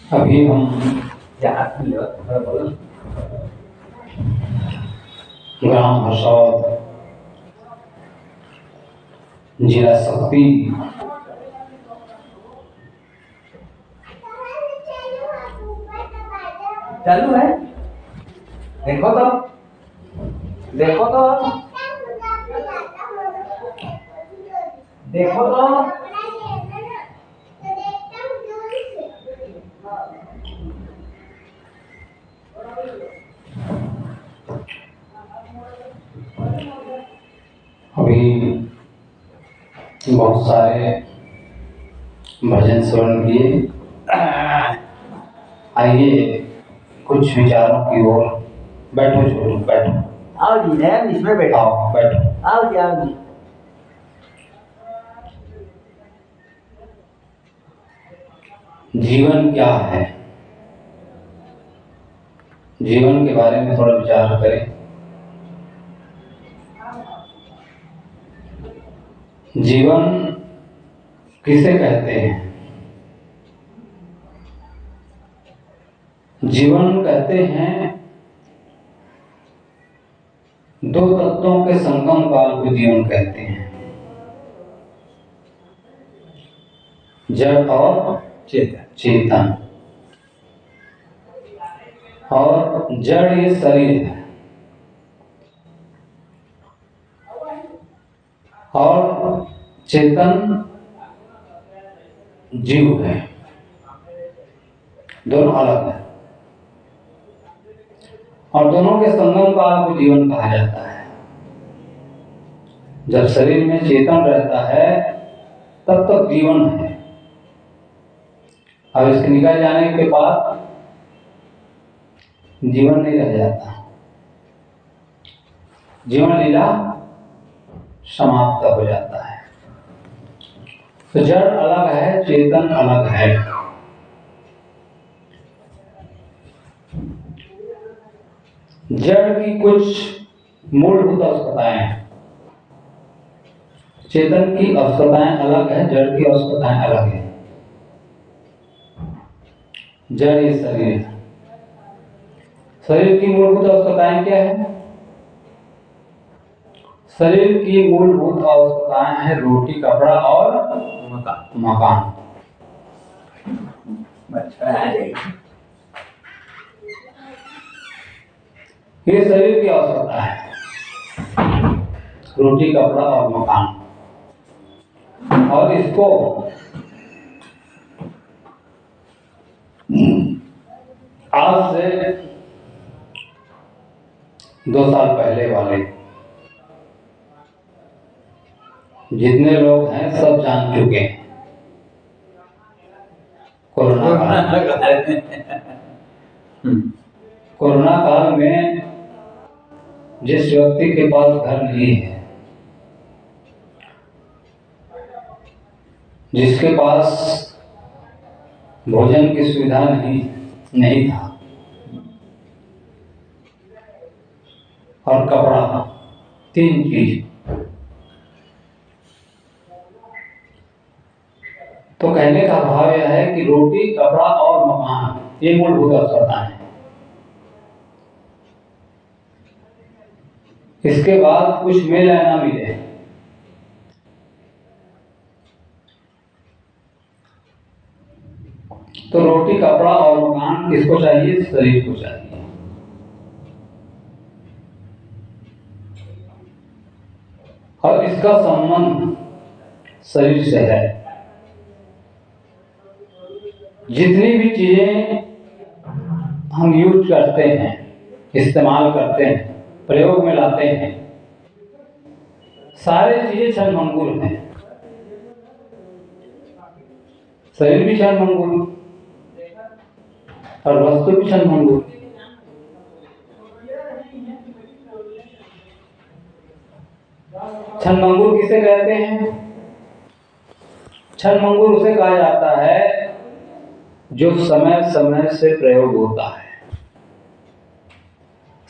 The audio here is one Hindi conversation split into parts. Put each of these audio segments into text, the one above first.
अभी हम ग्राम हसौद, जिला शक्ति चालू है। देखो तो देखो तो देखो तो अभी बहुत सारे भजन श्रवण किए। आइए कुछ विचारों की ओर। बैठो छोटू, बैठो। आओ जी, नैन इसमें बैठो। आओ बैठो। आओ जी, आओ जी। जीवन क्या है? जीवन के बारे में थोड़ा विचार करें। जीवन किसे कहते हैं? जीवन कहते हैं दो तत्वों के संगम काल को जीवन कहते हैं, जड़ और चेतन। और जड़ ये शरीर है और चेतन जीव है। दोनों अलग है और दोनों के संगम काल को जीवन कहा जाता है। जब शरीर में चेतन रहता है तब तक जीवन है। अब इसके निकल जाने के बाद जीवन नहीं रह जाता, जीवन लीला समाप्त हो जाता है। तो जड़ अलग है, चेतन अलग है। जड़ की कुछ मूलभूत अवस्थाएं हैं, चेतन की अवस्थाएं अलग है, जड़ की अवस्थाएं अलग है। जड़ ये शरीर है। शरीर की मूलभूत अवस्थाएं क्या है? शरीर की मूलभूत अवस्थाएं हैं रोटी, कपड़ा और मकान। ये शरीर की आवश्यकता है, रोटी, कपड़ा और मकान। और इसको आज से 2 साल पहले वाले जितने लोग हैं सब जान चुके हैं। कोरोना काल में जिस व्यक्ति के पास घर नहीं है, जिसके पास भोजन की सुविधा नहीं था और कपड़ा, 3 चीज, तो कहने का भाव यह है कि रोटी, कपड़ा और मकान ये मूलभूत आवश्यकताएं हैं। इसके बाद कुछ मिले या ना मिले, तो रोटी, कपड़ा और मकान किसको चाहिए? शरीर को चाहिए। और इसका संबंध शरीर से है। जितनी भी चीजें हम यूज करते हैं, इस्तेमाल करते हैं, प्रयोग में लाते हैं, सारी चीजें क्षणभंगुर हैं। शरीर भी क्षणभंगुर और वस्तु भी क्षणभंगुर। क्षणभंगुर किसे कहते हैं? क्षणभंगुर उसे कहा जाता है जो समय समय से प्रयोग होता है।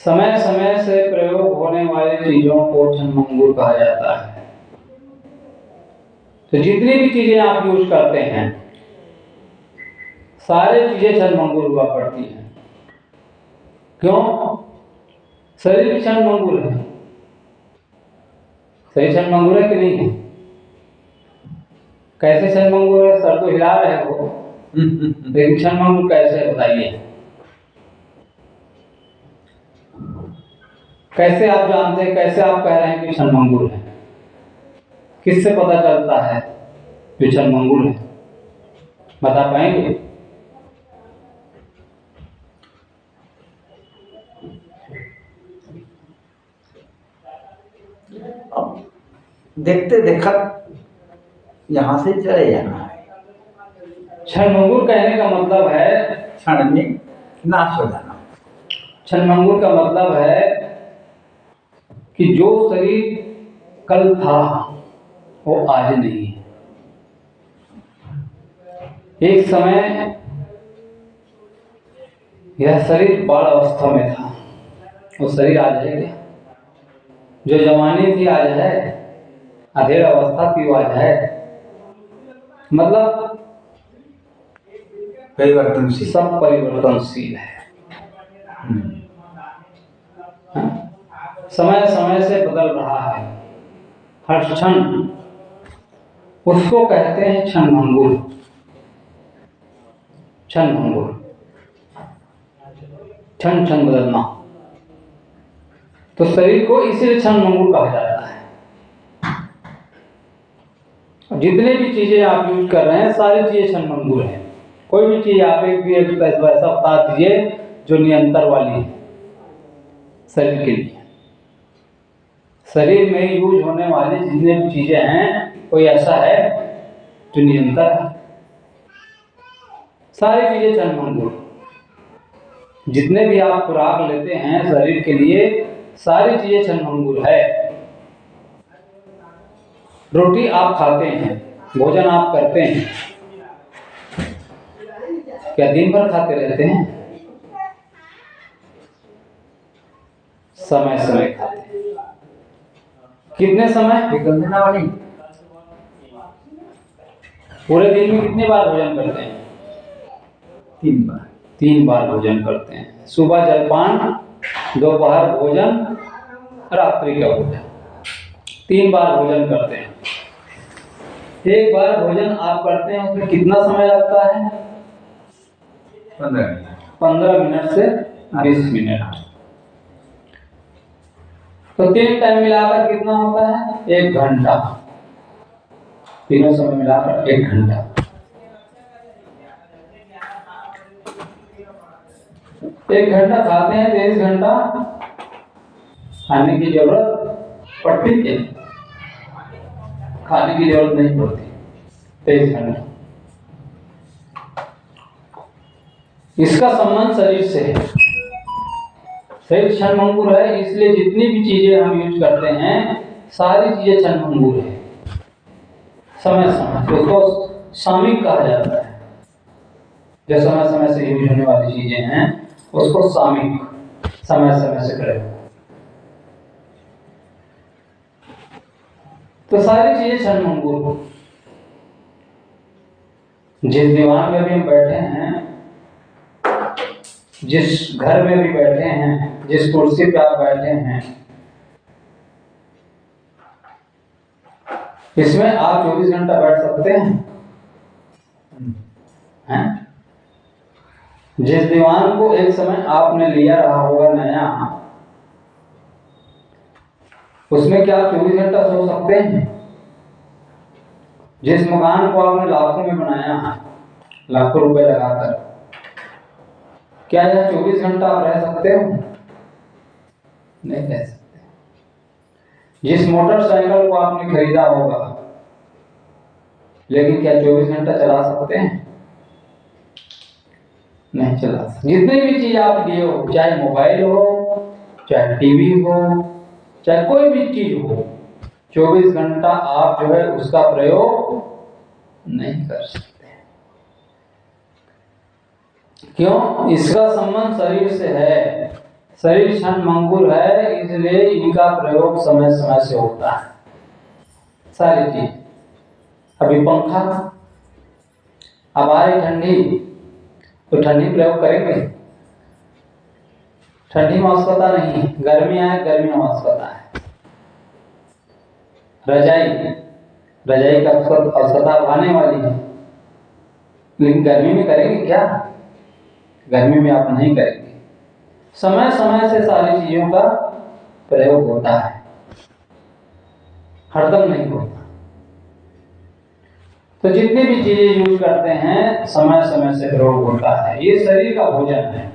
समय समय से प्रयोग होने वाली चीजों को क्षणभंगुर कहा जाता है। तो जितनी भी चीजें आप यूज करते हैं सारी चीजें क्षणभंगुर हुआ करती हैं। क्यों? शरीर क्षणभंगुर है। शरीर क्षणभंगुर है कि नहीं है? कैसे क्षणभंगुर है? सर तो हिला रहे हो, लेकिन क्षणभंगुर कैसे है बताइए? कैसे आप जानते हैं, कैसे आप कह रहे हैं कि क्षणभंगुर है? किससे पता चलता है कि क्षणभंगुर है? बता पाएंगे? अब देखते देखा यहाँ से चले जाना है। क्षणभंगुर कहने का मतलब है क्षण में नाश हो जाना। क्षणभंगुर का मतलब है कि जो शरीर कल था वो आज नहीं है। एक समय यह शरीर बाल अवस्था में था, वो शरीर आज है क्या? जो जवानी थी आज है, अधेड़ अवस्था थी वो आज है। मतलब परिवर्तनशील, सब परिवर्तनशील है। समय समय से बदल रहा है हर क्षण, उसको कहते हैं क्षणभंगुर। क्षणभंगुर, क्षण क्षण बदलना। तो शरीर को इसीलिए क्षणभंगुर कहा जाता है। जितने भी चीजें आप यूज कर रहे हैं सारी चीजें क्षणभंगुर है। कोई भी चीज आप एक भी ऐसा बता दीजिए जो निरंतर वाली है शरीर के लिए। शरीर में यूज होने वाली जितने भी चीजें हैं कोई ऐसा है जो निरंतर है? सारी चीजें क्षणभंगुर। जितने भी आप खुराक लेते हैं शरीर के लिए सारी चीजें क्षणभंगुर है। रोटी आप खाते हैं, भोजन आप करते हैं, क्या दिन भर खाते रहते हैं? समय समय खाते हैं। कितने समय? निकलने वाली। पूरे दिन में कितने बार भोजन करते हैं? 3 बार। 3 बार भोजन करते हैं। सुबह जलपान, दोपहर भोजन, रात्रि का भोजन। 3 बार भोजन करते हैं। एक बार भोजन आप करते हैं उसमें कितना समय लगता है? 15 मिनट से 20 मिनट। तो 3 टाइम मिलाकर कितना होता है? 1 घंटा। तीनों समय मिलाकर 1 घंटा। एक घंटा खाते हैं, 23 घंटा खाने की जरूरत पड़ती है? खाने की जरूरत नहीं पड़ती। 23 घंटा। इसका संबंध शरीर से है। शरीर क्षणभंगुर है, इसलिए जितनी भी चीजें हम यूज करते हैं सारी चीजें क्षणभंगुर है। समय समय उसको सामयिक कहा जाता है। जो समय समय से यूज होने वाली चीजें हैं उसको सामयिक, समय समय से करें। तो सारी चीजें क्षणभंगुर। जिस दीवान में भी हम बैठे हैं, जिस घर में भी बैठे हैं, जिस कुर्सी पे आप बैठे हैं, इसमें आप 24 घंटा बैठ सकते हैं? जिस दीवान को एक समय आपने लिया रहा होगा नया, उसमें क्या आप 24 घंटा सो सकते हैं? जिस मकान को आपने लाखों में बनाया है, लाखों रुपए लगाकर, क्या यह 24 घंटा आप रह सकते हो? नहीं रह सकते। जिस मोटरसाइकिल को आपने खरीदा होगा, लेकिन क्या 24 घंटा चला सकते हैं? नहीं चला सकते। जितनी भी चीज आप लिए हो, चाहे मोबाइल हो, चाहे टीवी हो, चाहे कोई भी चीज हो, 24 घंटा आप जो है उसका प्रयोग नहीं कर सकते। क्यों? इसका संबंध शरीर से है। शरीर क्षणभंगुर है, इसलिए इनका प्रयोग समय समय से होता है। सारी चीज। अभी पंखा, अब आ रही ठंडी, तो ठंडी प्रयोग करेंगे। ठंडी में आवश्यकता नहीं है, गर्मी आए गर्मी में आवश्यकता है। रजाई का आवश्यकता आने वाली है, लेकिन गर्मी में करेंगे क्या? गर्मी में आप नहीं करेंगे। समय समय से सारी चीजों का प्रयोग होता है, हरदम नहीं होता। तो जितनी भी चीजें यूज करते हैं समय समय से प्रयोग होता है। ये शरीर का भोजन है,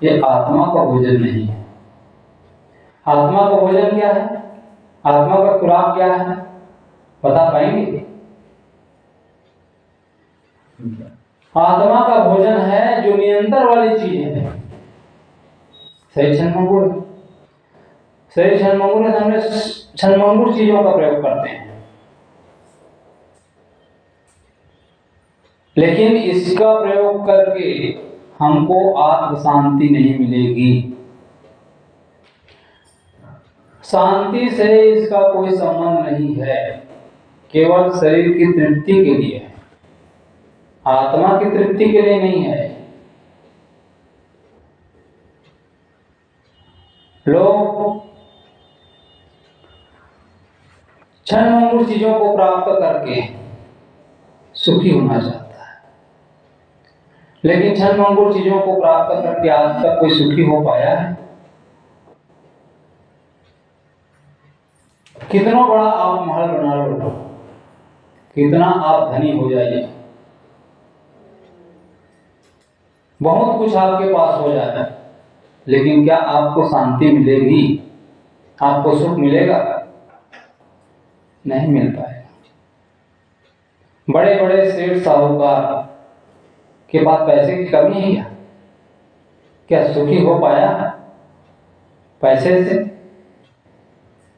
ये आत्मा का भोजन नहीं है। आत्मा का भोजन क्या है? आत्मा का खुराक क्या है, बता पाएंगे? आत्मा का भोजन है जो नियंत्रण वाली चीज है। सही क्षणभंगुर, सही क्षणभंगुर है। हमने क्षणभंगुर चीजों का प्रयोग करते हैं, लेकिन इसका प्रयोग करके हमको आत्म शांति नहीं मिलेगी। शांति से इसका कोई संबंध नहीं है, केवल शरीर की तृप्ति के लिए है, आत्मा की तृप्ति के लिए नहीं है। लोग क्षणभंगुर चीजों को प्राप्त करके सुखी होना चाहता है, लेकिन क्षणभंगुर चीजों को प्राप्त करके आज तक कोई सुखी हो पाया है? कितना बड़ा आप महल बना लो, कितना आप धनी हो जाइए, बहुत कुछ आपके पास हो जाए, लेकिन क्या आपको शांति मिलेगी? आपको सुख मिलेगा? नहीं मिल पाएगा। बड़े बड़े सेठ साहूकार के पास पैसे की कमी है क्या? क्या सुखी हो पाया पैसे से?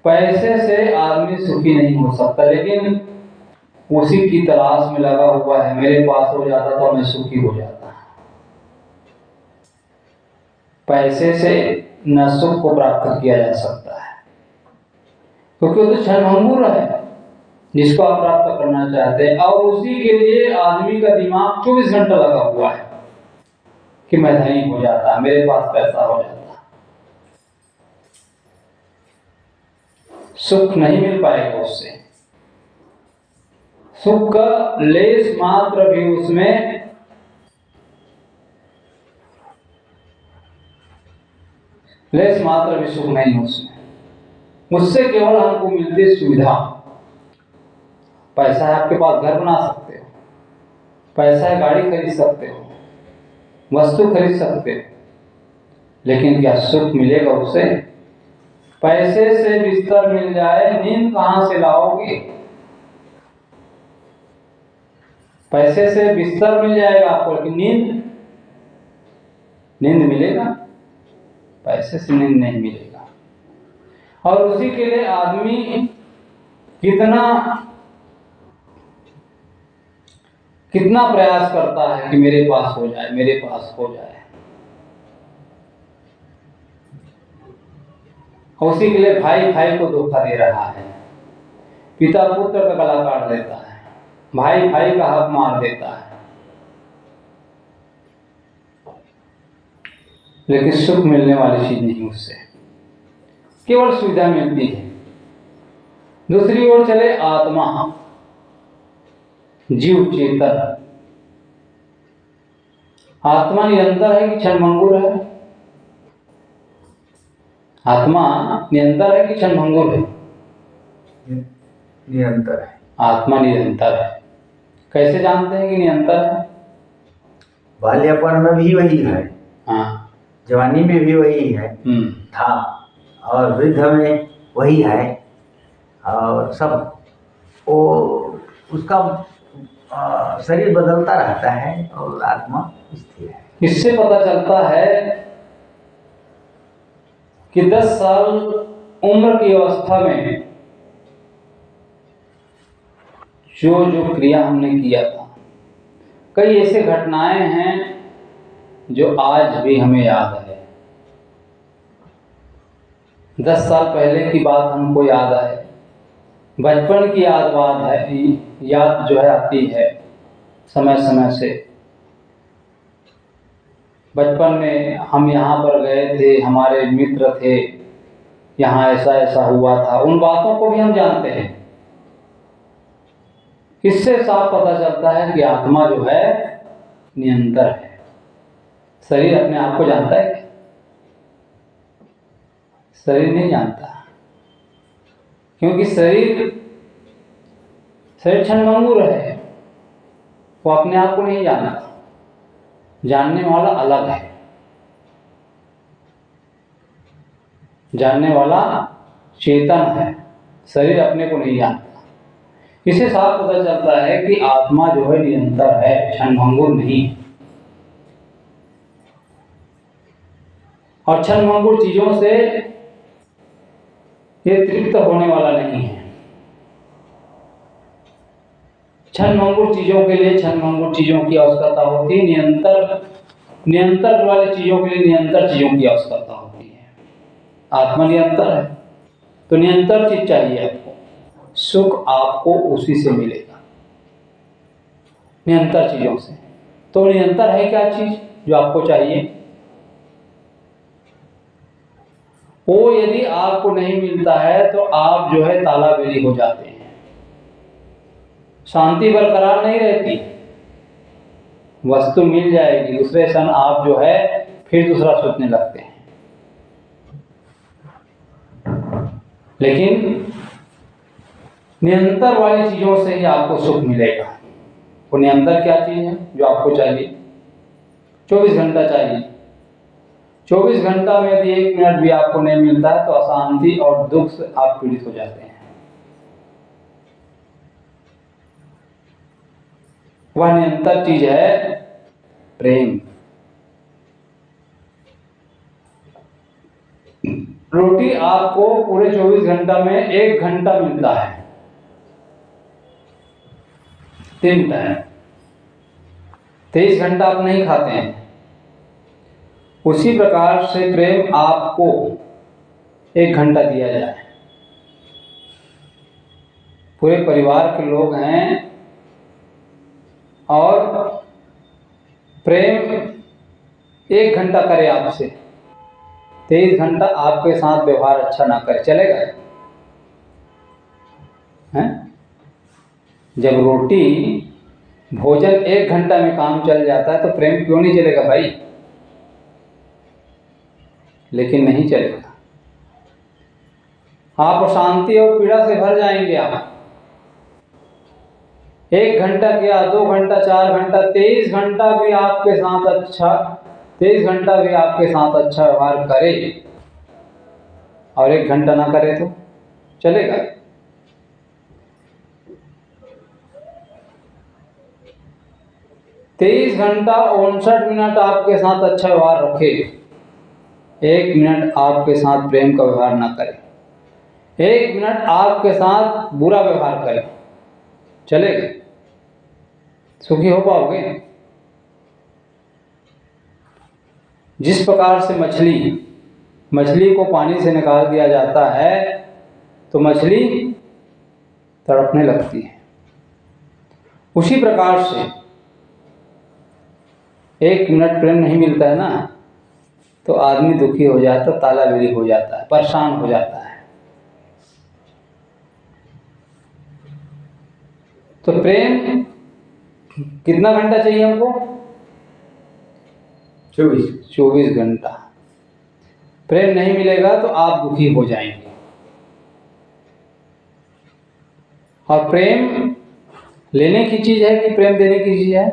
पैसे से आदमी सुखी नहीं हो सकता, लेकिन उसी की तलाश में लगा हुआ है। मेरे पास हो जाता तो मैं सुखी हो जाता। पैसे से न सुख को प्राप्त किया जा सकता है, क्योंकि वो तो क्षणभंगुर है जिसको आप प्राप्त करना चाहते हैं, और उसी के लिए आदमी का दिमाग 24 घंटा लगा हुआ है कि मैं धनी हो जाता, मेरे पास पैसा हो जाता। सुख नहीं मिल पाएगा उससे। सुख का लेस मात्र भी उसमें लेस मात्र भी सुख नहीं उसमें। उससे केवल हमको मिलती सुविधा। पैसा है आपके पास, घर बना सकते हो, पैसा है गाड़ी खरीद सकते हो, वस्तु खरीद सकते हो, लेकिन क्या सुख मिलेगा उससे? पैसे से बिस्तर मिल जाए, नींद कहां से लाओगे? पैसे से बिस्तर मिल जाएगा आपको, लेकिन नींद मिलेगा? पैसे से नींद नहीं मिलेगा। और उसी के लिए आदमी कितना प्रयास करता है कि मेरे पास हो जाए, मेरे पास हो जाए। उसी के लिए भाई भाई को धोखा दे रहा है, पिता पुत्र का गला काट देता है, भाई भाई का हक मार देता है, लेकिन सुख मिलने वाली चीज नहीं उससे, केवल सुविधा मिलती है। दूसरी ओर चले आत्मा, जीव चेतन। आत्मा निरंतर है कि क्षणभंगुर है? आत्मा निरंतर है कि क्षणभंगुर है? निरंतर है। आत्मा निरंतर है। कैसे जानते हैं कि निरंतर है? बाल्यपन में भी वही है, हाँ, जवानी में भी वही है था, और वृद्ध में वही है, और सब वो उसका शरीर बदलता रहता है और आत्मा स्थिर है। इससे पता चलता है कि 10 साल उम्र की अवस्था में जो जो क्रिया हमने किया था, कई ऐसे घटनाएं हैं जो आज भी हमें याद है। 10 साल पहले की बात हमको याद है, बचपन की याद जो है आती है समय समय से। बचपन में हम यहाँ पर गए थे, हमारे मित्र थे, यहाँ ऐसा ऐसा हुआ था, उन बातों को भी हम जानते हैं। इससे साफ पता चलता है कि आत्मा जो है निरंतर है। शरीर अपने आप को जानता है? शरीर नहीं जानता, क्योंकि शरीर क्षणभंगुर है, वो अपने आप को नहीं जानता। जानने वाला अलग है, जानने वाला चेतन है, शरीर अपने को नहीं जानता। इससे साफ पता चलता है कि आत्मा जो है निरंतर है, क्षणभंगुर नहीं है। और क्षणभंगुर चीजों से ये तृप्त होने वाला नहीं है। क्षणभंगुर चीजों के लिए क्षणभंगुर चीजों की आवश्यकता होती है, निरंतर वाली चीजों के लिए निरंतर चीजों की आवश्यकता होती है। आत्मा निरंतर है तो निरंतर चीज चाहिए आपको, सुख आपको उसी से मिलेगा, निरंतर चीजों से। तो निरंतर है क्या चीज जो आपको चाहिए? वो यदि आपको नहीं मिलता है तो आप जो है तालाबेली हो जाते हैं, शांति बरकरार नहीं रहती। वस्तु मिल जाएगी, दूसरे क्षण आप जो है फिर दूसरा सोचने लगते हैं। लेकिन निरंतर वाली चीजों से ही आपको सुख मिलेगा। वो निरंतर क्या चीज है जो आपको चाहिए? 24 घंटा चाहिए। 24 घंटा में यदि 1 मिनट भी आपको नहीं मिलता है तो अशांति और दुख से आप पीड़ित हो जाते हैं। वह निरंतर चीज है प्रेम। रोटी आपको पूरे 24 घंटा में 1 घंटा मिलता है, 3 टाइम। 23 घंटा आप नहीं खाते हैं। उसी प्रकार से प्रेम आपको 1 घंटा दिया जाए। पूरे परिवार के लोग हैं और प्रेम 1 घंटा करे आपसे, 23 घंटा आपके साथ व्यवहार अच्छा ना करे, चलेगा? हैं? जब रोटी भोजन 1 घंटा में काम चल जाता है तो प्रेम क्यों नहीं चलेगा भाई? लेकिन नहीं चलेगा। आप शांति और पीड़ा से भर जाएंगे। आप 1 घंटा किया, 2 घंटा, 4 घंटा, 23 घंटा भी आपके साथ अच्छा 23 घंटा भी आपके साथ अच्छा व्यवहार करे और 1 घंटा ना करे तो चलेगा? 23 घंटा 59 मिनट आपके साथ अच्छा व्यवहार रखे, 1 मिनट आपके साथ प्रेम का व्यवहार ना करे, 1 मिनट आपके साथ बुरा व्यवहार करे, चलेगा? सुखी हो पाओगे? जिस प्रकार से मछली को पानी से निकाल दिया जाता है तो मछली तड़पने लगती है, उसी प्रकार से 1 मिनट प्रेम नहीं मिलता है ना तो आदमी दुखी हो जाता है, तालाबेली हो जाता है, परेशान हो जाता है। तो प्रेम कितना घंटा चाहिए हमको? 24 घंटा। प्रेम नहीं मिलेगा तो आप दुखी हो जाएंगे। और प्रेम लेने की चीज है कि प्रेम देने की चीज है?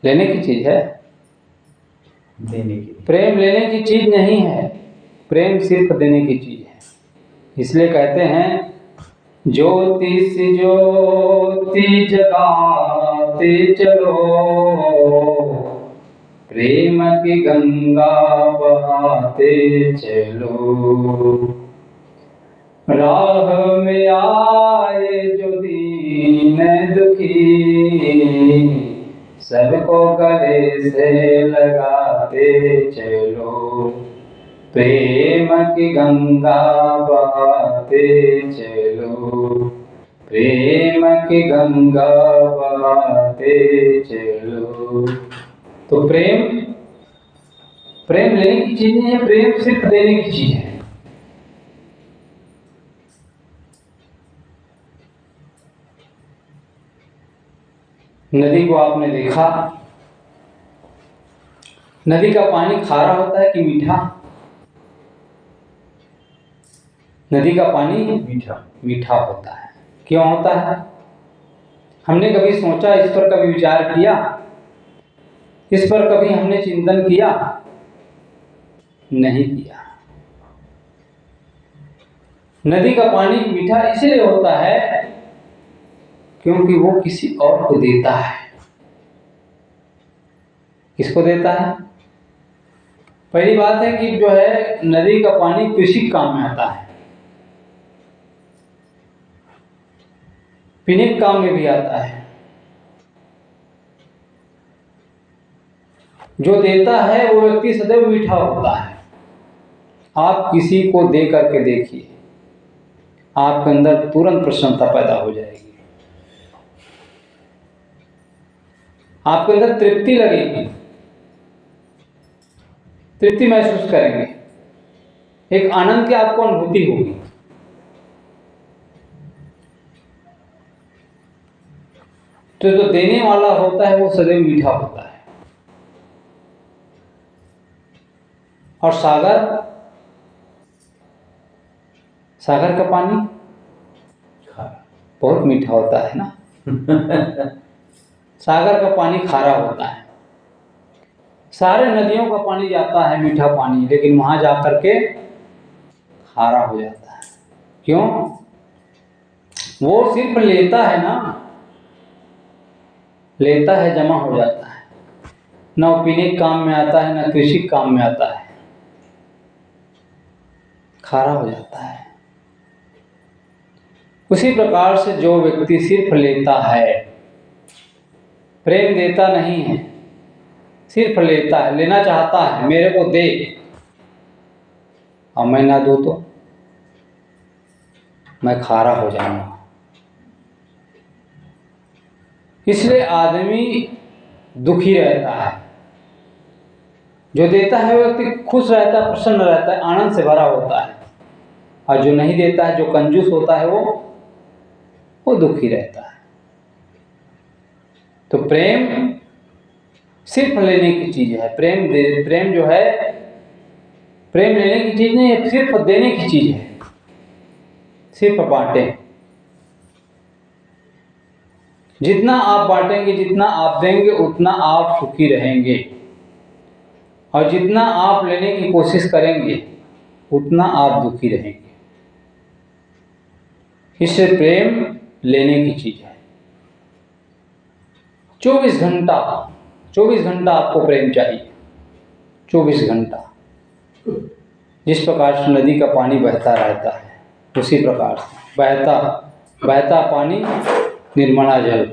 लेने की चीज है। देने की। प्रेम लेने की चीज नहीं है, प्रेम सिर्फ देने की चीज है। इसलिए कहते हैं ज्योति से ज्योति जगाते चलो, प्रेम की गंगा बहाते चलो, राह में आए जो दीन दुखी, सबको गले से लगाते चलो, प्रेम की गंगा बहाते चलो, प्रेम की गंगा बहाते चलो। तो प्रेम लेने की चीज नहीं है, प्रेम सिर्फ देने की चीज है। नदी को आपने देखा, नदी का पानी खारा होता है कि मीठा? नदी का पानी मीठा होता है। क्यों होता है? हमने कभी सोचा, इस पर कभी विचार किया? इस पर कभी हमने चिंतन किया? नहीं किया। नदी का पानी मीठा इसलिए होता है क्योंकि वो किसी और को देता है। किसको देता है? पहली बात है कि जो है नदी का पानी कृषि काम में आता है, पीने के काम में भी आता है। जो देता है वो व्यक्ति सदैव मीठा होता है। आप किसी को दे करके देखिए, आपके अंदर तुरंत प्रसन्नता पैदा हो जाएगी, आपके अंदर तृप्ति लगेगी, तृप्ति महसूस करेंगे, एक आनंद की आपको अनुभूति होगी। तो जो देने वाला होता है वो सदैव मीठा होता है। और सागर का पानी बहुत मीठा होता है ना। सागर का पानी खारा होता है। सारे नदियों का पानी जाता है मीठा पानी, लेकिन वहां जाकर के खारा हो जाता है। क्यों? वो सिर्फ लेता है ना, लेता है, जमा हो जाता है, न वो पीने के काम में आता है, न कृषि के काम में आता है, खारा हो जाता है। उसी प्रकार से जो व्यक्ति सिर्फ लेता है, प्रेम देता नहीं है, सिर्फ लेता है, लेना चाहता है, मेरे को दे और मैं ना दूं तो मैं खारा हो जाऊंगा। इसलिए आदमी दुखी रहता है। जो देता है वो व्यक्ति खुश रहता है, प्रसन्न रहता है, आनंद से भरा होता है। और जो नहीं देता है, जो कंजूस होता है, वो दुखी रहता है। तो प्रेम सिर्फ लेने की चीज है। प्रेम जो है, प्रेम लेने की चीज नहीं है, सिर्फ देने की चीज है। सिर्फ बांटें। जितना आप बांटेंगे, जितना आप देंगे, उतना आप सुखी रहेंगे। और जितना आप लेने की कोशिश करेंगे, उतना आप दुखी रहेंगे। इससे प्रेम लेने की चीज है। 24 घंटा आपको प्रेम चाहिए। 24 घंटा। जिस प्रकार से नदी का पानी बहता रहता है, उसी प्रकार से बहता पानी निर्मला जल।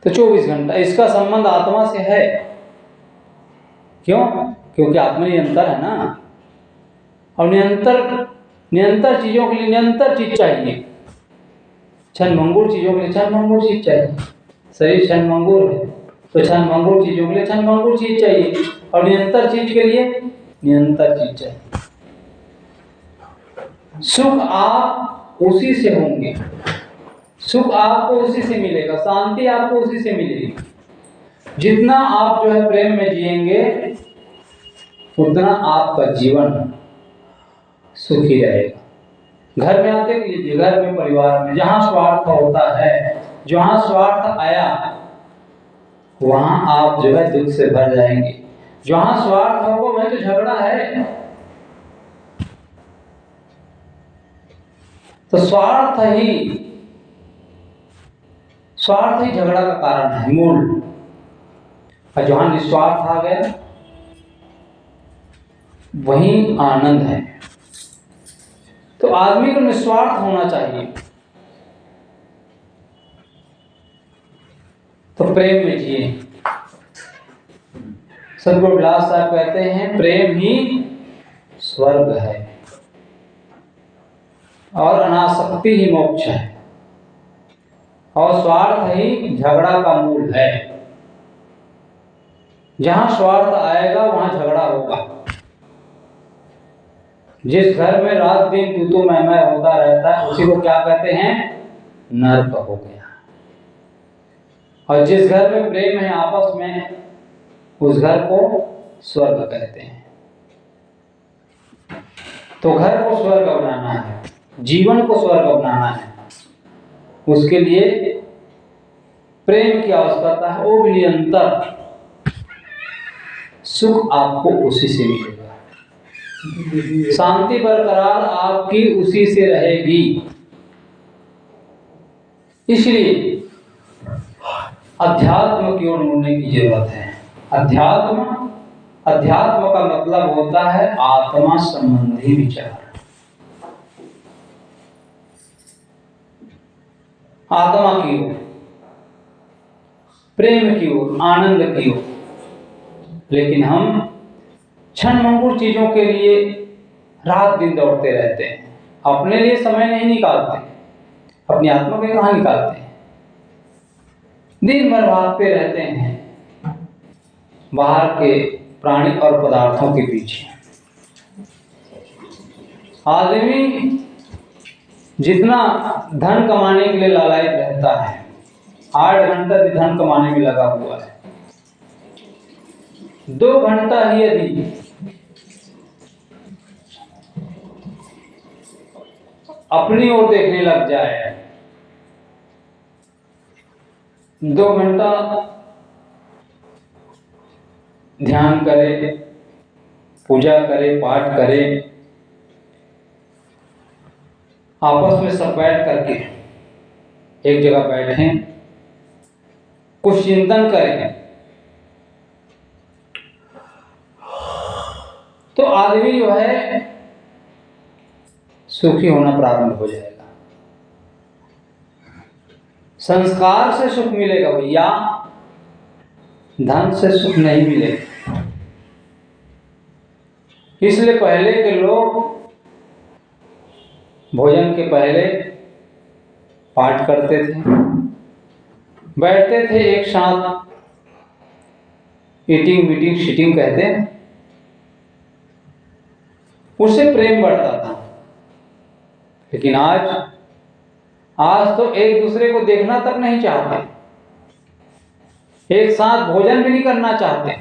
तो 24 घंटा इसका संबंध आत्मा से है। क्यों? क्योंकि आत्मा निरंतर है ना। और निरंतर चीजों के लिए निरंतर चीज चाहिए। क्षणभंगुर चीजों के लिए क्षणभंगुर चीज चाहिए। शरीर क्षणभंगुर है तो क्षणभंगुर चीजों के लिए क्षणभंगुर चीज चाहिए, और निरंतर चीज के लिए निरंतर चीज चाहिए। सुख आप उसी से होंगे, सुख आपको उसी से मिलेगा, शांति आपको उसी से मिलेगी। जितना आप जो है प्रेम में जिएंगे, उतना आपका जीवन सुखी रहेगा। घर में आते लीजिए, घर में, परिवार में, जहां स्वार्थ होता है, जहां स्वार्थ आया, वहां आप जो है दुख से भर जाएंगे। जहां स्वार्थ होगा वहीं तो झगड़ा है। तो स्वार्थ ही झगड़ा का कारण है, मूल। और जहां निस्वार्थ आ गया, वहीं आनंद है। तो आदमी को निस्वार्थ होना चाहिए। तो प्रेम में जिए। सदगुरु विलास साहब कहते हैं, प्रेम ही स्वर्ग है। और अनासक्ति ही मोक्ष है, और स्वार्थ ही झगड़ा का मूल है। जहां स्वार्थ आएगा वहां झगड़ा होगा। जिस घर में रात दिन तू तो मैं होता रहता है, उसी को क्या कहते हैं? नर्क हो गया। और जिस घर में प्रेम है आपस में, उस घर को स्वर्ग कहते हैं। तो घर को स्वर्ग बनाना है, जीवन को स्वर्ग बनाना है, उसके लिए प्रेम की आवश्यकता है। वो भी निरंतर सुख आपको उसी से मिलेगा, शांति बरकरार आपकी उसी से रहेगी। इसलिए अध्यात्म की ओर मुड़ने की जरूरत है। अध्यात्म का मतलब होता है आत्मा संबंधी विचार। आत्मा की ओर, प्रेम की ओर, आनंद की ओर। लेकिन हम क्षणभंगुर चीजों के लिए रात दिन दौड़ते रहते हैं, अपने लिए समय नहीं निकालते, अपनी आत्मा के कहाँ निकालते हैं। दिन भर भागते रहते हैं बाहर के प्राणी और पदार्थों के पीछे। आदमी जितना धन कमाने के लिए लालायित रहता है, 8 घंटा भी धन कमाने में लगा हुआ है, 2 घंटा ही यदि अपनी ओर देखने लग जाए, 2 घंटा ध्यान करे, पूजा करे, पाठ करे, आपस में सब बैठ करके एक जगह बैठें, कुछ चिंतन करें, तो आदमी जो है सुखी होना प्रारंभ हो जाएगा। संस्कार से सुख मिलेगा भैया, धन से सुख नहीं मिलेगा। इसलिए पहले के लोग भोजन के पहले पाठ करते थे, बैठते थे एक साथ, ईटिंग मीटिंग सीटिंग कहते हैं, उससे प्रेम बढ़ता था। लेकिन आज तो एक दूसरे को देखना तक नहीं चाहते, एक साथ भोजन भी नहीं करना चाहते।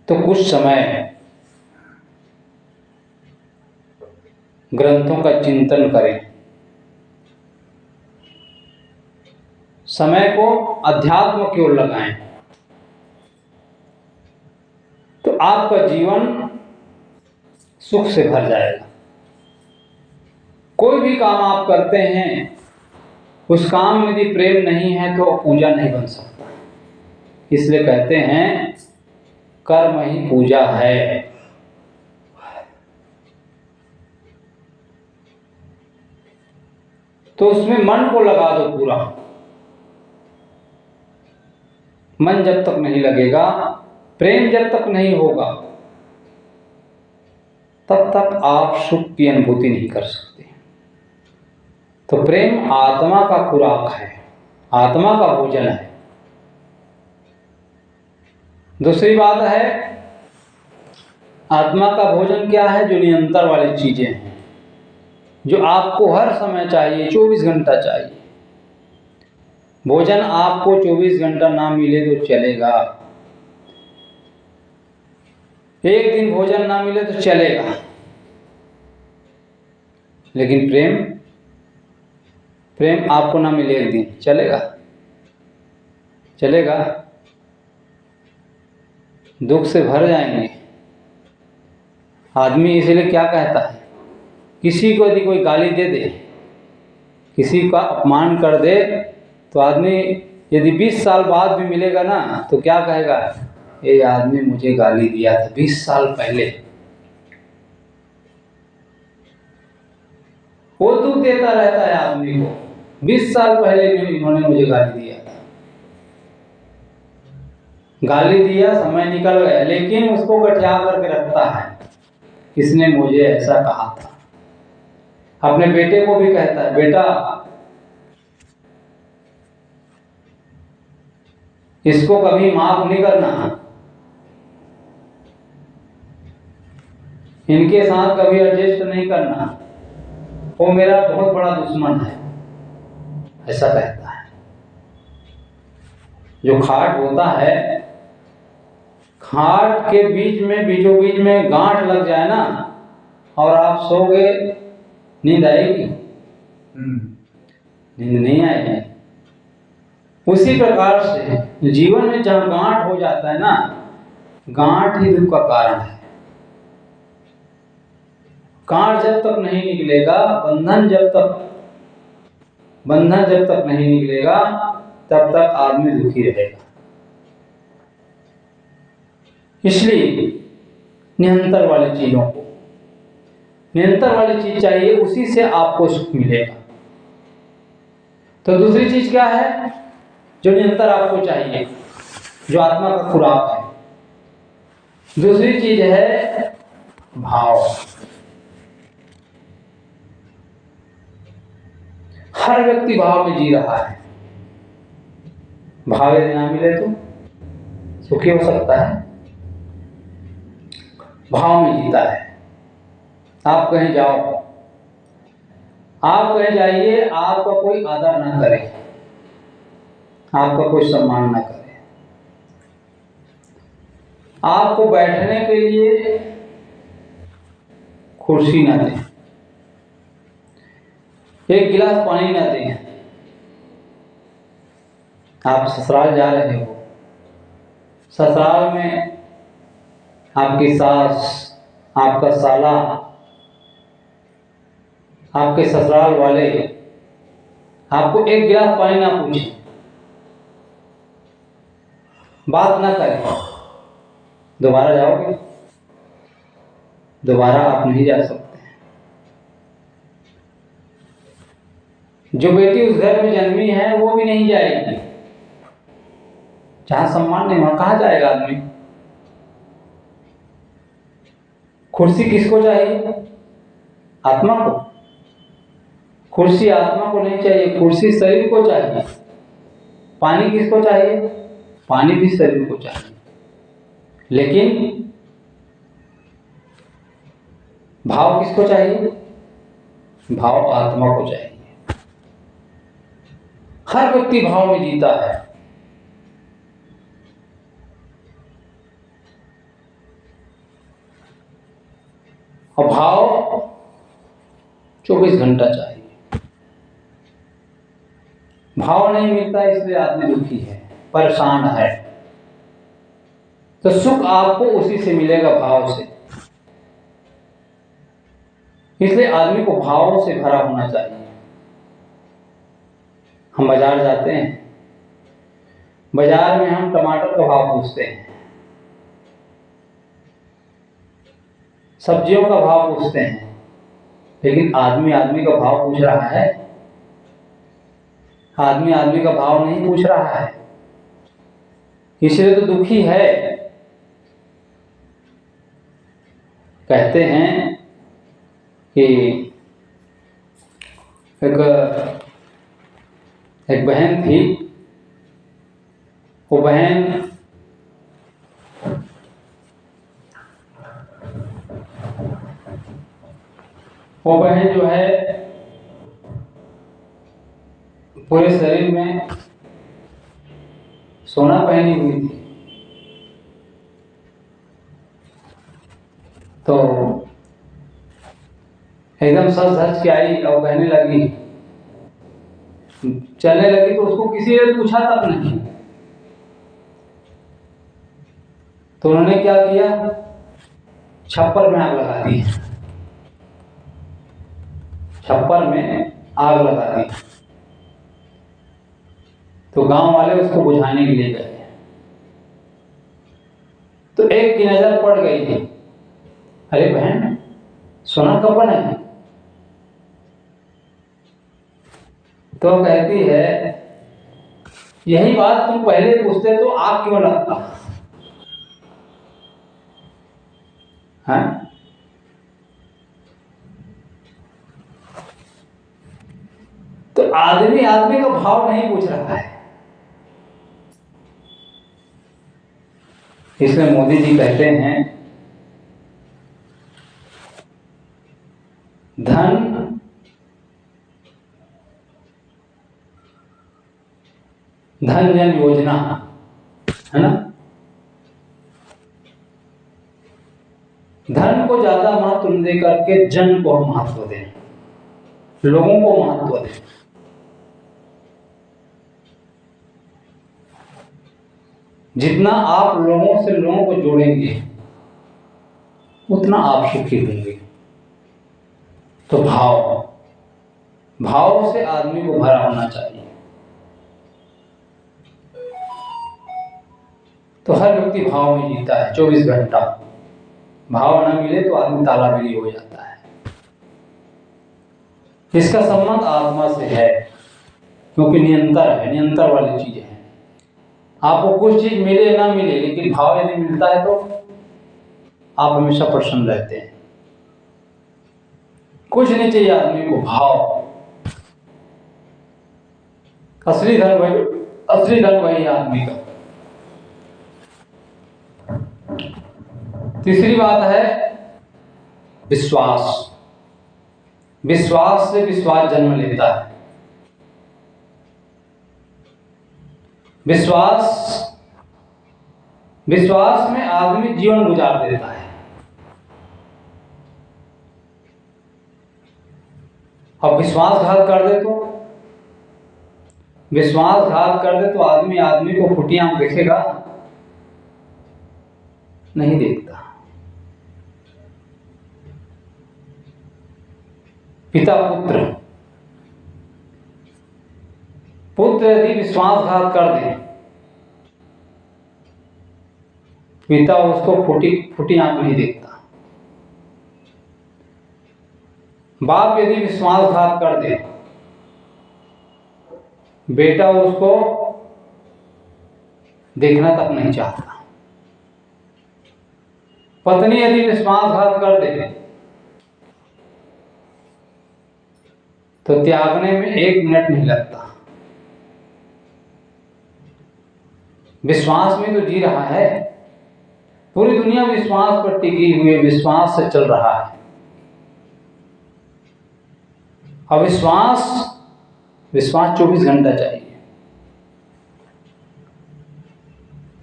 तो कुछ समय ग्रंथों का चिंतन करें, समय को अध्यात्म की ओर लगाएं, तो आपका जीवन सुख से भर जाएगा। कोई भी काम आप करते हैं, उस काम में यदि प्रेम नहीं है तो पूजा नहीं बन सकता। इसलिए कहते हैं कर्म ही पूजा है। तो उसमें मन को लगा दो पूरा। मन जब तक नहीं लगेगा, प्रेम जब तक नहीं होगा, तब तक आप सुख की अनुभूति नहीं कर सकते। तो प्रेम आत्मा का खुराक है, आत्मा का भोजन है। दूसरी बात है, आत्मा का भोजन क्या है? जो निरंतर वाली चीजें हैं, जो आपको हर समय चाहिए, 24 घंटा चाहिए। भोजन आपको 24 घंटा ना मिले तो चलेगा, एक दिन भोजन ना मिले तो चलेगा, लेकिन प्रेम आपको ना मिले एक दिन, चलेगा? दुख से भर जाएंगे। आदमी इसलिए क्या कहता है, किसी को यदि कोई गाली दे दे, किसी का अपमान कर दे, तो आदमी यदि 20 साल बाद भी मिलेगा ना, तो क्या कहेगा? ये आदमी मुझे गाली दिया था 20 साल पहले। वो दुख देता रहता है आदमी को, 20 साल पहले भी इन्होंने मुझे गाली दिया था। गाली दिया, समय निकल गया, लेकिन उसको गठिया करके रखता है, इसने मुझे ऐसा कहा था। अपने बेटे को भी कहता है, बेटा इसको कभी माफ नहीं करना, इनके साथ कभी एडजस्ट नहीं करना, वो मेरा बहुत बड़ा दुश्मन है, ऐसा कहता है। जो खाट होता है, खाट के बीच में, बीचों बीच में गांठ लग जाए ना, और आप सोगे, नींद आएगी? नींद नहीं आएगी। उसी प्रकार से जीवन में जहां गांठ हो जाता है ना, गांठ ही दुख का कारण है। गांठ जब तक नहीं निकलेगा, बंधन जब तक नहीं निकलेगा, तब तक आदमी दुखी रहेगा। इसलिए निरंतर वाली चीजों को, निरंतर वाली चीज चाहिए, उसी से आपको सुख मिलेगा। तो दूसरी चीज क्या है जो निरंतर आपको चाहिए, जो आत्मा का खुराक है? दूसरी चीज है भाव। हर व्यक्ति भाव में जी रहा है। भाव यदि ना मिले तो सुखी हो सकता है? भाव में जीता है। आप कहीं जाओ, आप कहीं जाइए, आपका कोई आदर ना करे, आपका कोई सम्मान ना करे, आपको बैठने के लिए कुर्सी ना दे, एक गिलास पानी ना दे। आप ससुराल जा रहे हो, ससुराल में आपकी सास, आपका साला, आपके ससुराल वाले आपको एक गिलास पानी ना पूछे, बात ना करें, दोबारा जाओगे? दोबारा आप नहीं जा सकते। जो बेटी उस घर में जन्मी है वो भी नहीं जाएगी। जहां सम्मान नहीं, वहां कहां जाएगा आदमी? कुर्सी किसको चाहिए? आत्मा को। कुर्सी आत्मा को नहीं चाहिए, कुर्सी शरीर को चाहिए। पानी किसको चाहिए? पानी भी शरीर को चाहिए, लेकिन भाव किसको चाहिए? भाव आत्मा को चाहिए। हर व्यक्ति भाव में जीता है। और भाव 24 घंटा चाहिए। भाव नहीं मिलता, इसलिए आदमी दुखी है, परेशान है। तो सुख आपको उसी से मिलेगा, भाव से। इसलिए आदमी को भावों से भरा होना चाहिए। हम बाजार जाते हैं, बाजार में हम टमाटर का भाव पूछते हैं, सब्जियों का भाव पूछते हैं, लेकिन आदमी आदमी का भाव पूछ रहा है? आदमी आदमी का भाव नहीं पूछ रहा है, इसलिए तो दुखी है। कहते हैं कि एक बहन थी, वो बहन जो है पूरे शरीर में सोना पहनी हुई थी। तो एकदम सज धज के आई और कहने लगी, चलने लगी, तो उसको किसी ने पूछा तक नहीं। तो उन्होंने क्या किया? छप्पर में आग लगा दी, छप्पर में आग लगा दी। तो गांव वाले उसको बुझाने के लिए गए। तो एक की नजर पड़ गई थी, अरे बहन, सोना कब बना है? तो कहती है, यही बात तुम पहले पूछते तो आग क्यों लगता। है। तो आदमी आदमी का भाव नहीं पूछ रहा है। इसमें मोदी जी कहते हैं धन जन योजना, है ना, धन को ज्यादा महत्व न दे करके जन को हम महत्व दें, लोगों को महत्व दें। जितना आप लोगों को जोड़ेंगे उतना आप सुखी होंगे। तो भाव से आदमी को भरा होना चाहिए। तो हर व्यक्ति भाव में जीता है 24 घंटा। भाव न मिले तो आदमी तालाबेली हो जाता है। इसका संबंध आत्मा से है, क्योंकि नियंत्रण वाली चीज है। आपको कुछ चीज मिले ना मिले, लेकिन भाव यदि मिलता है तो आप हमेशा प्रसन्न रहते हैं। कुछ नहीं चाहिए आदमी को, भाव। असली धन वही आदमी का। तीसरी बात है विश्वास। विश्वास से विश्वास जन्म लेता है। विश्वास में आदमी जीवन गुजार देता है। अब विश्वासघात कर दे तो आदमी को फुटी आंख देखेगा? नहीं देखता। पिता पुत्र यदि विश्वासघात कर दे, पिता उसको फुटी आंख नहीं देखता। बाप यदि विश्वासघात कर दे, बेटा उसको देखना तक नहीं चाहता। पत्नी यदि विश्वासघात कर दे तो त्यागने में 1 मिनट नहीं लगता। विश्वास में तो जी रहा है। पूरी दुनिया विश्वास पर टिकी हुई है, विश्वास से चल रहा है। अविश्वास 24 घंटा चाहिए।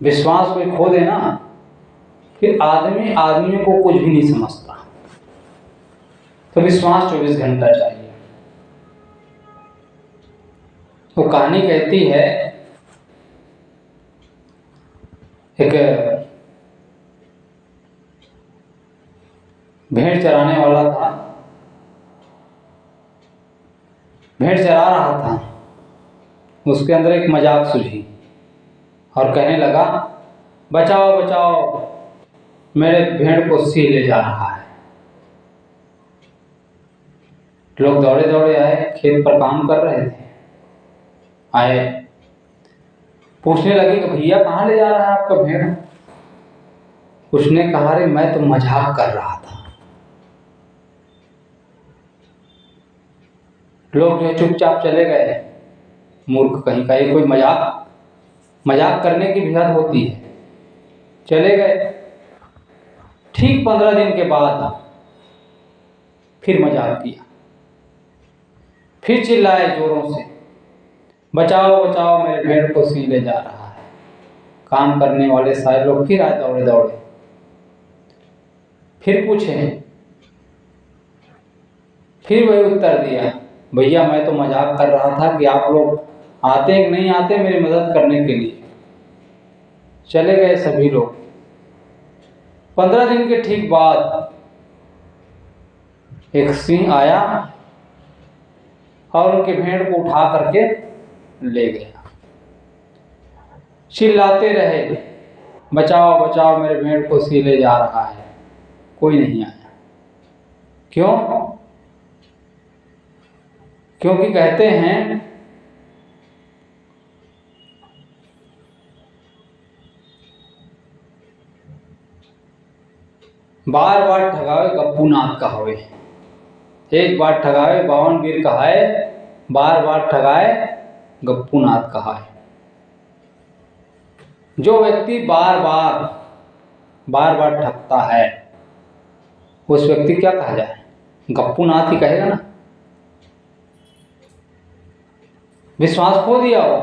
विश्वास कोई खो देना, फिर आदमी को कुछ भी नहीं समझता। तो विश्वास 24 घंटा चाहिए। तो कहानी कहती है, एक भेड़ चराने वाला था। भेड़ चरा रहा था, उसके अंदर एक मजाक सूझी और कहने लगा, बचाओ बचाओ, मेरे भेड़ को सिंह ले जा रहा है। लोग दौड़े दौड़े आए, खेत पर काम कर रहे थे। आए, पूछने लगे कि भैया कहाँ ले जा रहा है आपका भेड़? उसने कहा, अरे मैं तो मजाक कर रहा था। लोग जो है चुपचाप चले गए। मूर्ख कहीं का, ये कोई मजाक करने की भी हद होती है। चले गए। ठीक 15 दिन के बाद फिर मजाक किया, फिर चिल्लाए जोरों से, बचाओ बचाओ, मेरे भेड़ को सिंह ले जा रहा है। काम करने वाले सारे लोग फिर आए दौड़े दौड़े, फिर पूछे, फिर वही उत्तर दिया, भैया मैं तो मजाक कर रहा था कि आप लोग आते कि नहीं आते मेरी मदद करने के लिए। चले गए सभी लोग। 15 दिन के ठीक बाद एक सिंह आया और उनके भेड़ को उठा करके ले गया। चिल्लाते रहे, बचाओ बचाओ, मेरे भेड़ को सिंह ले जा रहा है। कोई नहीं आया। क्यों? क्योंकि कहते हैं बार बार ठगावे गप्पू नाथ कहावे। एक बार ठगावे 52 वीर कहाए, बार बार ठगाए गप्पू नाथ कहाए। जो व्यक्ति बार बार ठगता है उस व्यक्ति क्या कहा जाए? गप्पू नाथ ही कहेगा ना। विश्वास खो दिया हो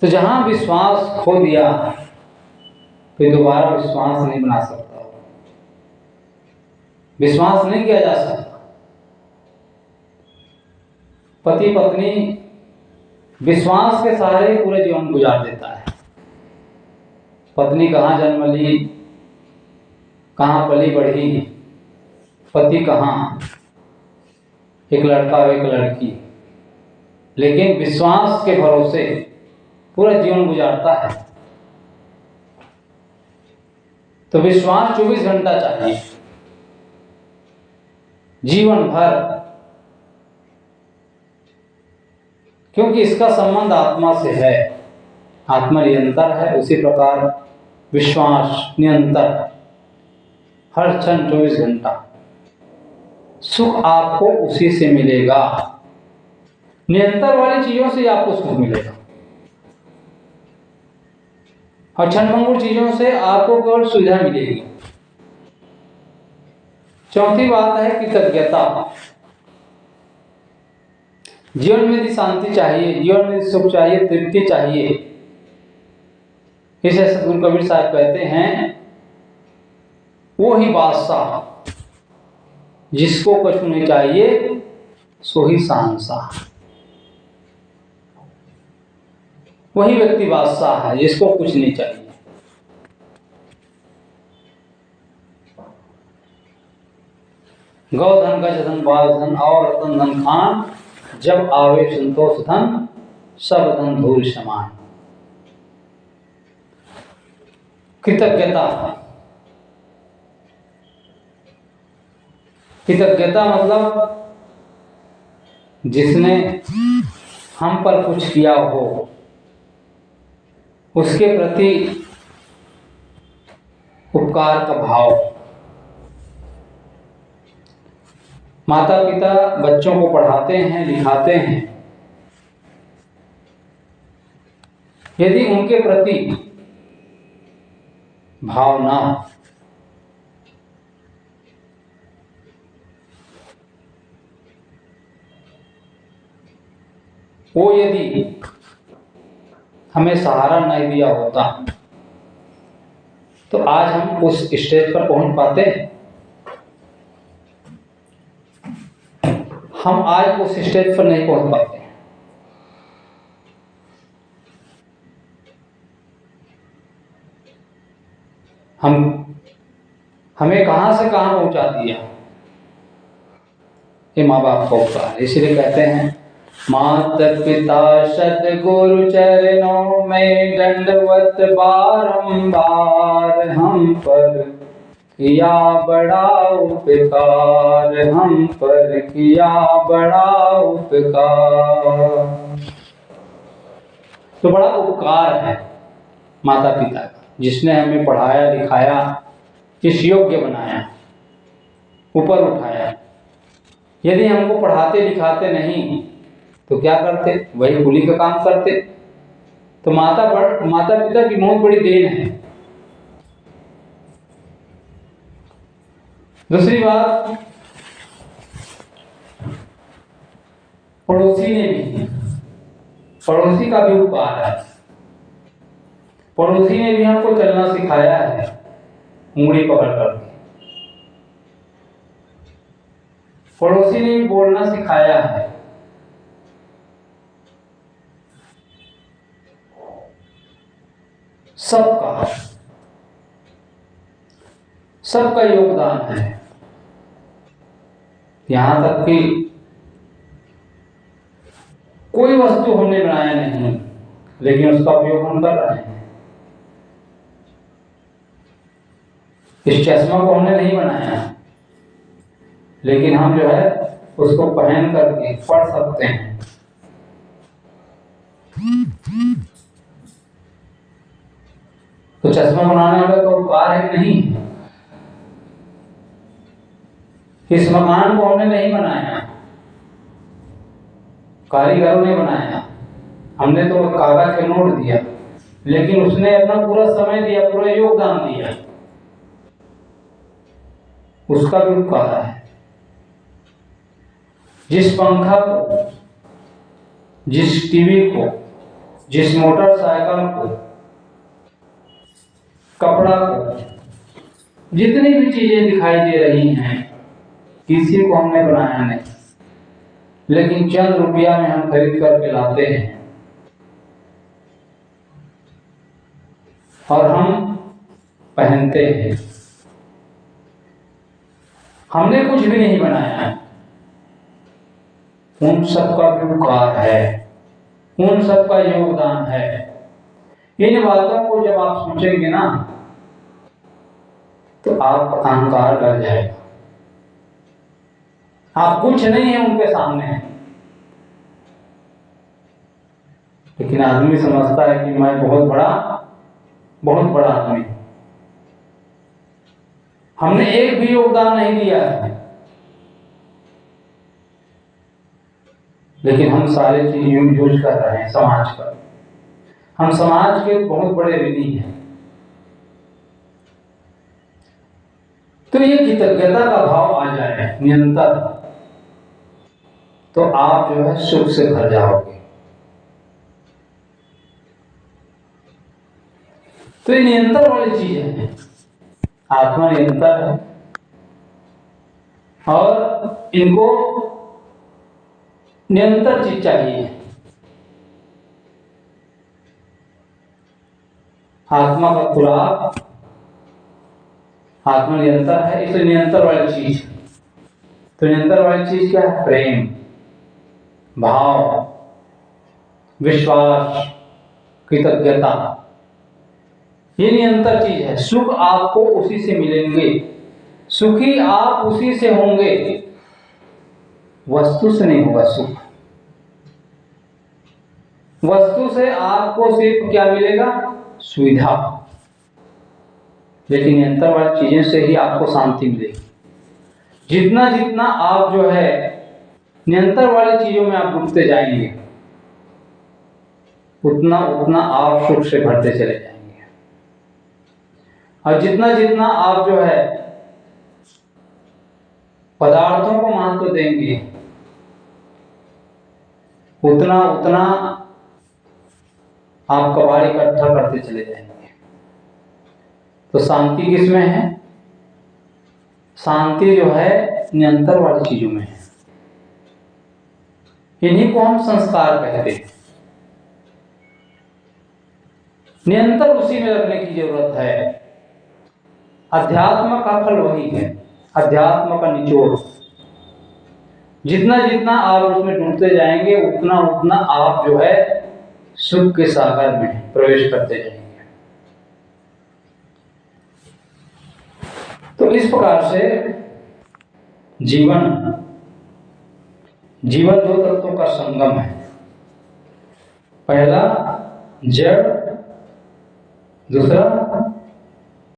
तो जहां विश्वास खो दिया फिर दोबारा विश्वास नहीं बना सकता, विश्वास नहीं किया जा सकता। पति पत्नी विश्वास के सहारे पूरे जीवन गुजार देता है। पत्नी कहाँ जन्म ली, कहाँ पली बढ़ी, पति कहाँ, एक लड़का और एक लड़की, लेकिन विश्वास के भरोसे पूरा जीवन गुजारता है। तो विश्वास 24 घंटा चाहिए, जीवन भर, क्योंकि इसका संबंध आत्मा से है। आत्मा निरंतर है, उसी प्रकार विश्वास निरंतर, हर क्षण 24 घंटा। सुख आपको उसी से मिलेगा, निरंतर वाली चीजों से आपको सुख मिलेगा, और क्षणभंगुर चीजों से आपको केवल सुविधा मिलेगी। चौथी बात है कृतज्ञता। जीवन में यदि शांति चाहिए, जीवन में सुख चाहिए, तृप्ति चाहिए, इसे सतगुरु कबीर साहब कहते हैं वो ही बादशाह जिसको कुछ नहीं चाहिए सो ही शहंशाह। वही व्यक्ति बादशाह है जिसको कुछ नहीं चाहिए। गौधन गजधन बालधन और रतन धन खान, जब आवे संतोष धन सब धन धूल समान। कृतज्ञता, कृतज्ञता मतलब जिसने हम पर कुछ किया हो उसके प्रति उपकार का भाव। माता पिता बच्चों को पढ़ाते हैं, लिखाते हैं, यदि उनके प्रति भाव ना हो, वो यदि हमें सहारा नहीं दिया होता तो आज हम उस स्टेज पर पहुंच पाते हैं? हम आज उस स्टेज पर नहीं पहुंच पाते। हमें कहां से कहां पहुंचा दिया ये माँ बाप का उपकार। इसलिए कहते हैं माता पिता सतगुरु चरणों में दंडवत बारंबार, हम पर किया बड़ा उपकार, हम पर किया बड़ा उपकार। तो बड़ा उपकार है माता पिता का, जिसने हमें पढ़ाया लिखाया, इस योग्य बनाया, ऊपर उठाया। यदि हमको पढ़ाते लिखाते नहीं तो क्या करते? वही कुली का काम करते। तो माता पिता की बहुत बड़ी देन है। दूसरी बात, पड़ोसी ने भी, पड़ोसी का भी उपकार है। पड़ोसी ने भी हमको चलना सिखाया है, उंगली पकड़ कर। पड़ोसी ने भी बोलना सिखाया है। सबका योगदान है। यहां तक कि कोई वस्तु हमने बनाया नहीं, लेकिन उसका उपयोग हम कर रहे हैं। इस चश्मा को हमने नहीं बनाया, लेकिन हम जो है उसको पहन करके पढ़ सकते हैं। तो चश्मा बनाने वाले का उपकार है कि नहीं? इस मकान को हमने नहीं बनाया, कारीगरों ने बनाया, हमने तो कागज के नोट दिया, लेकिन उसने अपना पूरा समय दिया, पूरा योगदान दिया, उसका भी उपकार है। जिस पंखा को, जिस टीवी को, जिस मोटरसाइकिल को, कपड़ा को, जितनी भी चीजें दिखाई दे रही हैं, किसी को हमने बनाया नहीं, लेकिन चंद रुपया में हम खरीद करके लाते हैं और हम पहनते हैं। हमने कुछ भी नहीं बनाया है, उन सबका भी उपकार है, उन सबका योगदान है। इन बातों को जब आप सोचेंगे ना, तो आपका अहंकार कर जाएगा। आप कुछ नहीं है उनके सामने, लेकिन आदमी समझता है कि मैं बहुत बड़ा आदमी। हमने एक भी योगदान नहीं दिया है, लेकिन हम सारे चीज यूज कर रहे हैं समाज पर। हम समाज के बहुत बड़े ऋणी हैं। तो ये कृतज्ञता का भाव आ जाए निरंतर, तो आप जो है सुख से भर जाओगे। तो ये निरंतर वाली चीज है, आत्मा निरंतर है, और इनको निरंतर चीज चाहिए। आत्मा का खुराक, आत्मा निरंतर है, इसलिए निरंतर वाली चीज। तो निरंतर वाली चीज क्या है? प्रेम, भाव, विश्वास, कृतज्ञता, ये निरंतर चीज है। सुख आपको उसी से मिलेंगे, सुखी आप उसी से होंगे, वस्तु से नहीं होगा सुख। वस्तु से आपको सिर्फ क्या मिलेगा? सुविधा, लेकिन निरंतर वाली चीजें से ही आपको शांति मिलेगी। जितना जितना आप जो है निरंतर वाली चीजों में आप डूबते जाएंगे, उतना उतना आप सुख से भरते चले जाएंगे। और जितना जितना आप जो है पदार्थों को महत्व देंगे, उतना उतना आप कबाड़ इकट्ठा करते चले जाएंगे। तो शांति किसमें है? शांति जो है निरंतर वाली चीजों में है। इन्हीं को हम संस्कार कहते हैं। निरंतर उसी में रखने की जरूरत है। अध्यात्म का फल वही है, अध्यात्म का निचोड़। जितना जितना आप उसमें डूबते जाएंगे, उतना उतना आप जो है सुख के सागर में प्रवेश करते जाएंगे। तो इस प्रकार से जीवन दो तत्वों का संगम है। पहला जड़, दूसरा